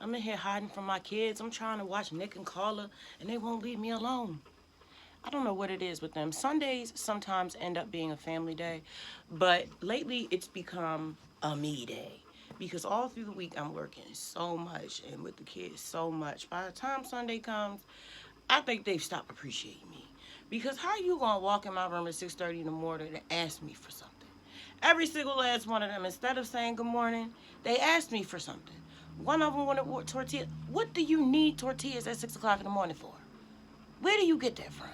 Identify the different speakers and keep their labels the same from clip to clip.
Speaker 1: I'm in here hiding from my kids. I'm trying to watch Nick and Carla, and they won't leave me alone. I don't know what it is with them. Sundays sometimes end up being a family day, but lately it's become a me day because all through the week I'm working so much and with the kids so much. By the time Sunday comes, I think they've stopped appreciating me. Because how you gonna walk in my room at 6:30 in the morning and ask me for something? Every single last one of them, instead of saying good morning, they asked me for something. One of them wanted tortillas. What do you need tortillas at 6 o'clock in the morning for? Where do you get that from?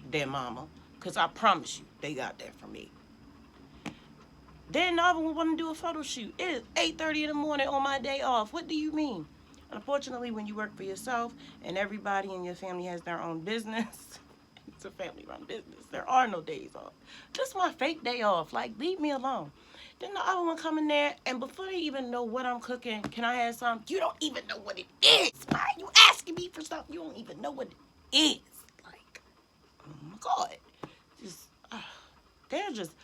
Speaker 1: Their mama. Because I promise you, they got that from me. Then the other one want to do a photo shoot. It is 8:30 in the morning on my day off. What do you mean? Unfortunately, when you work for yourself and everybody in your family has their own business, it's a family-run business. There are no days off. This is my fake day off. Like, leave me alone. Then the other one come in there, and before they even know what I'm cooking, can I have some? You don't even know what it is. Why are you asking me for something? You don't even know what it is. Like, oh my God. Just, they're just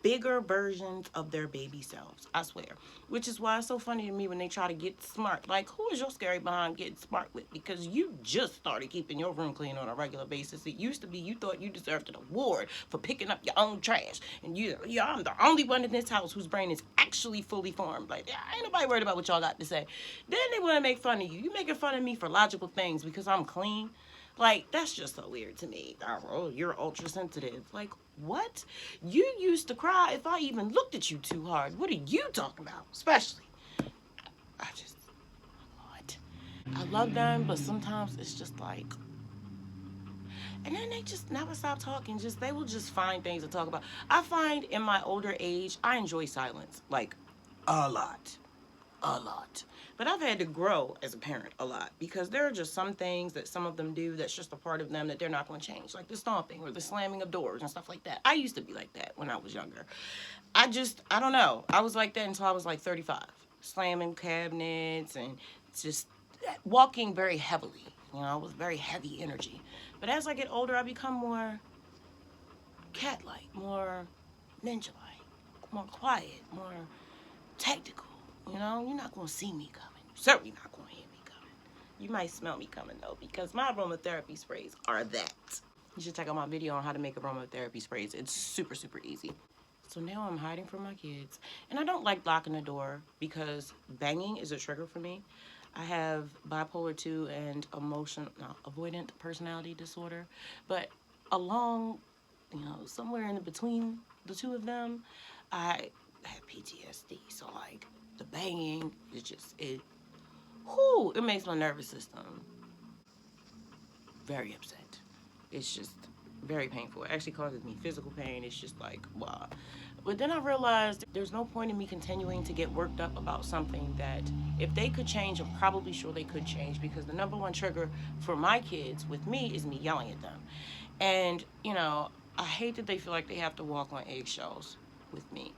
Speaker 1: bigger versions of their baby selves, I swear. Which is why it's so funny to me when they try to get smart. Like, who is your scary behind getting smart with? Because you just started keeping your room clean on a regular basis. It used to be you thought you deserved an award for picking up your own trash. And I'm the only one in this house whose brain is actually fully formed. Like, ain't nobody worried about what y'all got to say. Then they want to make fun of you. You making fun of me for logical things because I'm clean. Like, that's just so weird to me. Oh, you're ultra sensitive. Like, what? You used to cry if I even looked at you too hard. What are you talking about? Especially. What? I love them, but sometimes it's just like, and then they just never stop talking. They will just find things to talk about. I find in my older age, I enjoy silence. Like, a lot. A lot. But I've had to grow as a parent a lot because there are just some things that some of them do that's just a part of them that they're not going to change, like the stomping or the slamming of doors and stuff like that. I used to be like that when I was younger. I don't know. I was like that until I was like 35, slamming cabinets and just walking very heavily. You know, it was very heavy energy. But as I get older, I become more cat-like, more ninja-like, more quiet, more tactical. You know, you're not going to see me coming. You're certainly not going to hear me coming. You might smell me coming, though, because my aromatherapy sprays are that. You should check out my video on how to make aromatherapy sprays. It's super, super easy. So now I'm hiding from my kids. And I don't like locking the door because banging is a trigger for me. I have bipolar 2 and avoidant personality disorder. But somewhere in between the two of them, I have PTSD. So, like, the banging is just, it makes my nervous system very upset. It's just very painful. It actually causes me physical pain. It's just like, wow. But then I realized there's no point in me continuing to get worked up about something that if they could change, I'm probably sure they could change, because the number one trigger for my kids with me is me yelling at them. And, I hate that they feel like they have to walk on eggshells with me.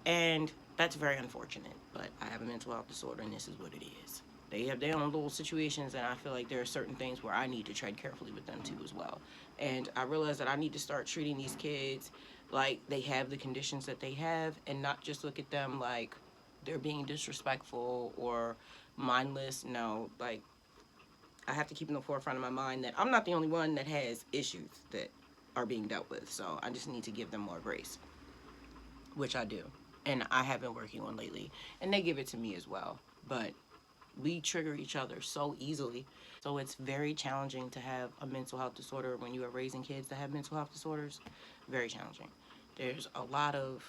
Speaker 1: And that's very unfortunate, but I have a mental health disorder, and this is what it is. They have their own little situations, and I feel like there are certain things where I need to tread carefully with them, too, as well. And I realize that I need to start treating these kids like they have the conditions that they have and not just look at them like they're being disrespectful or mindless. No, like, I have to keep in the forefront of my mind that I'm not the only one that has issues that are being dealt with, so I just need to give them more grace, which I do. And I have been working on lately, and they give it to me as well. But we trigger each other so easily. So it's very challenging to have a mental health disorder when you are raising kids that have mental health disorders. Very challenging. There's a lot of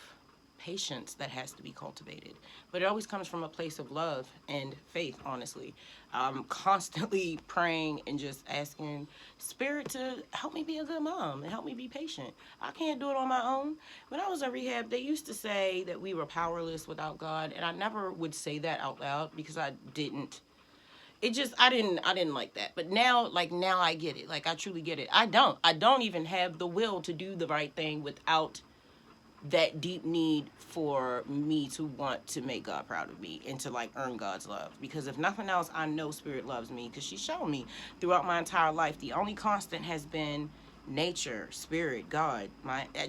Speaker 1: patience that has to be cultivated. But it always comes from a place of love and faith, honestly. I'm constantly praying and just asking Spirit to help me be a good mom and help me be patient. I can't do it on my own. When I was in rehab, they used to say that we were powerless without God, and I never would say that out loud because I didn't like that. But now I get it. Like, I truly get it. I don't even have the will to do the right thing without that deep need for me to want to make God proud of me and to, like, earn God's love. Because if nothing else, I know Spirit loves me because she's shown me throughout my entire life. The only constant has been nature, Spirit, God,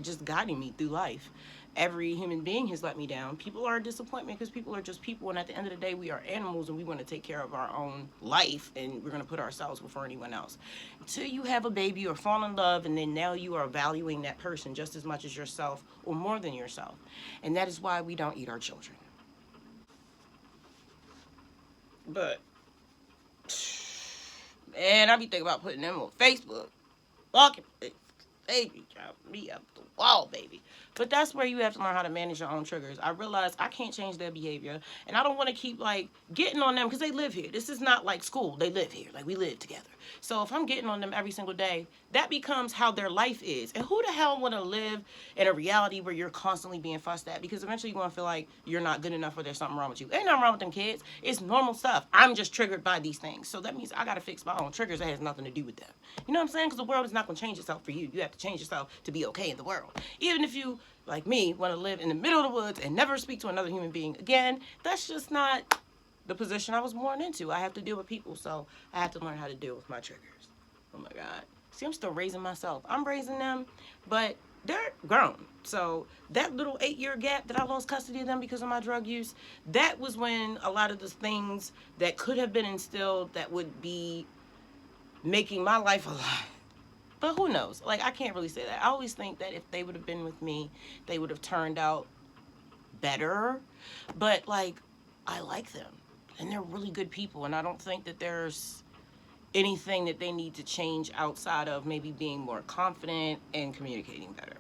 Speaker 1: just guiding me through life. every human being has let me down. People are a disappointment because people are just people, and at the end of the day, we are animals, and we want to take care of our own life, and we're going to put ourselves before anyone else. Until you have a baby or fall in love, and then now you are valuing that person just as much as yourself or more than yourself. And that is why we don't eat our children. But, man, I be thinking about putting them on Facebook. Walking, baby, drop me up the wall, baby. But that's where you have to learn how to manage your own triggers. I realize I can't change their behavior, and I don't want to keep like getting on them because they live here. This is not like school. They live here. Like, we live together. So if I'm getting on them every single day, that becomes how their life is. And who the hell want to live in a reality where you're constantly being fussed at? Because eventually you're going to feel like you're not good enough or there's something wrong with you. Ain't nothing wrong with them kids. It's normal stuff. I'm just triggered by these things. So that means I got to fix my own triggers. That has nothing to do with them. You know what I'm saying? Because the world is not going to change itself for you. You have to change yourself to be okay in the world. Even if you, like me, want to live in the middle of the woods and never speak to another human being again, that's just not the position I was born into. I have to deal with people, so I have to learn how to deal with my triggers. Oh my God. See, I'm still raising myself. I'm raising them, but they're grown. So that little 8-year gap that I lost custody of them because of my drug use, that was when a lot of the things that could have been instilled that would be making my life alive. But who knows? Like, I can't really say that. I always think that if they would have been with me, they would have turned out better. But, like, I like them. And they're really good people. And I don't think that there's anything that they need to change outside of maybe being more confident and communicating better.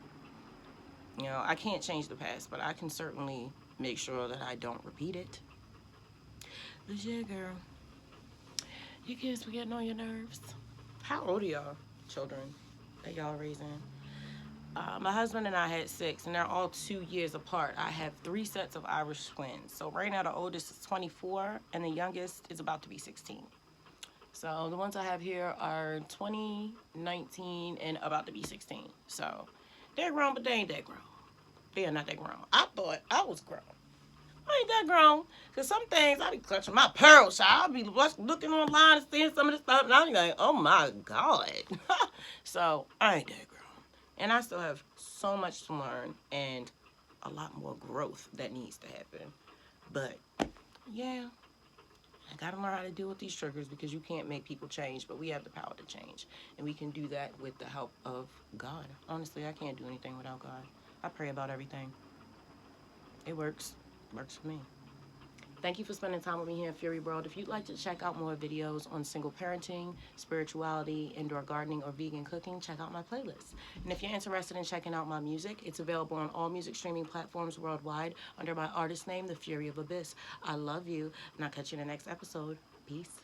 Speaker 1: You know, I can't change the past, but I can certainly make sure that I don't repeat it. But yeah, girl. You kids be getting on your nerves. How old are y'all children that y'all raising? My husband and I had 6, and they're all 2 years apart. I have 3 sets of Irish twins. So right now the oldest is 24, and the youngest is about to be 16. So the ones I have here are 20, 19, and about to be 16. So they're grown, but they ain't that grown. They are not that grown. I thought I was grown. I ain't that grown. Because some things, I be clutching my pearls. I'll be looking online and seeing some of this stuff, and I'll be like, oh my God. So I ain't that grown. And I still have so much to learn and a lot more growth that needs to happen. But yeah, I gotta learn how to deal with these triggers because you can't make people change, but we have the power to change. And we can do that with the help of God. Honestly, I can't do anything without God. I pray about everything. It works. Works for me. Thank you for spending time with me here in Fury World. If you'd like to check out more videos on single parenting, spirituality, indoor gardening, or vegan cooking, check out my playlist. And if you're interested in checking out my music, it's available on all music streaming platforms worldwide under my artist name, The Fury of Abyss. I love you, and I'll catch you in the next episode. Peace.